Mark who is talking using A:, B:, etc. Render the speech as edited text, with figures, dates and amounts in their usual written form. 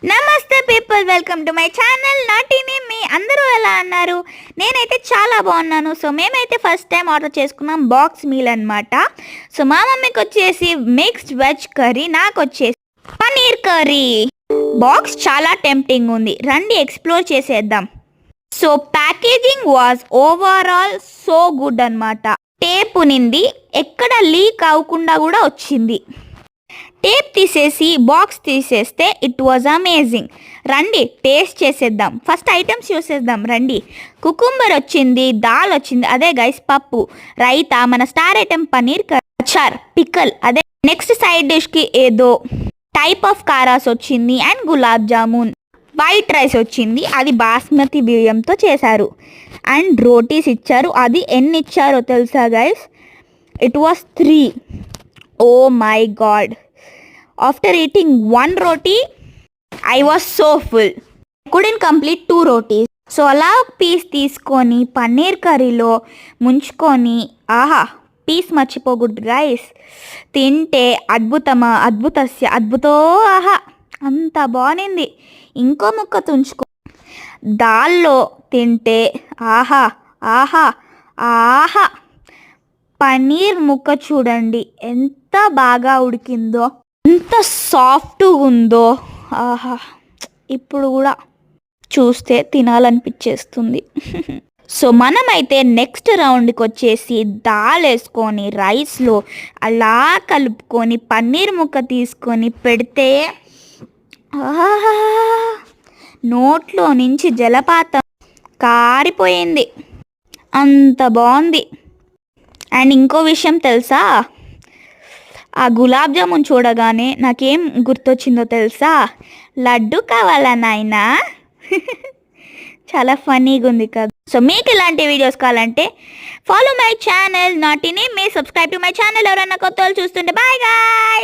A: నమస్తే people, welcome to my channel నాటిని. మీ అందరూ ఎలా అన్నారు? నేనైతే చాలా బాగున్నాను. సో మేమైతే ఫస్ట్ టైం ఆర్డర్ చేసుకున్నాం బాక్స్ మీల్ అనమాట. సో మా మమ్మీకి వచ్చేసి మిక్స్డ్ వెజ్ కర్రీ, నాకు వచ్చేసి పన్నీర్ కర్రీ. బాక్స్ చాలా టెంప్టింగ్ ఉంది, రండి ఎక్స్ప్లోర్ చేసేద్దాం. So packaging was overall so good అనమాట. టేప్ ఉనింది, ఎక్కడ లీక్ అవ్వకుండా కూడా వచ్చింది. టేప్ తీసేసి బాక్స్ తీసేస్తే ఇట్ వాజ్ అమేజింగ్. రండి టేస్ట్ చేసేద్దాం. ఫస్ట్ ఐటమ్స్ చూసేద్దాం రండి. కుకుంబర్ వచ్చింది, దాల్ వచ్చింది, అదే గైస్ పప్పు, రైతా, మన star item paneer, achar, pickle, అదే నెక్స్ట్ సైడ్ డిష్కి ఏదో టైప్ ఆఫ్ కారాస్ వచ్చింది, and gulab jamun. White rice వచ్చింది, అది బాస్మతి బియ్యంతో చేశారు, అండ్ రోటీస్ ఇచ్చారు. అది ఎన్ని ఇచ్చారో తెలుసా guys? It was 3. Oh my god. After eating one roti, I was so full. I couldn't complete 2 rotis. So అలా ఒక పీస్ తీసుకొని పన్నీర్ కర్రీలో ముంచుకొని, ఆహా, పీస్ మర్చిపోకూడదు గైస్. తింటే అద్భుతమా అద్భుతస్య అద్భుతో, ఆహా, అంత బాగుంది. ఇంకో ముక్క తుంచుకో దాల్లో తింటే, ఆహా ఆహా ఆహా. పన్నీర్ ముక్క చూడండి ఎంత బాగా ఉడికిందో, ఎంత సాఫ్ట్గా ఉందో, ఆహా, ఇప్పుడు కూడా చూస్తే తినాలనిపించేస్తుంది. సో మనమైతే నెక్స్ట్ రౌండ్కి వచ్చేసి దాల్ వేసుకొని రైస్లో అలా కలుపుకొని పన్నీర్ ముక్క తీసుకొని పెడితే, ఆహా, నోట్లో నుంచి జలపాతం కారిపోయింది, అంత బాగుంది. అండ్ ఇంకో విషయం తెలుసా? ఆ గులాబ్ జామున్ చూడగానే నాకేం గుర్తొచ్చిందో తెలుసా? లడ్డు కావాలా నాయనా? చాలా ఫన్నీగా ఉంది కదా. సో మీకు ఇలాంటి వీడియోస్ కావాలంటే ఫాలో మై ఛానల్ నాటిని. మీ సబ్స్క్రైబ్ టు మై ఛానల్. ఎవరైనా కొత్త వాళ్ళు చూస్తుంటే బాయ్ గాయ్.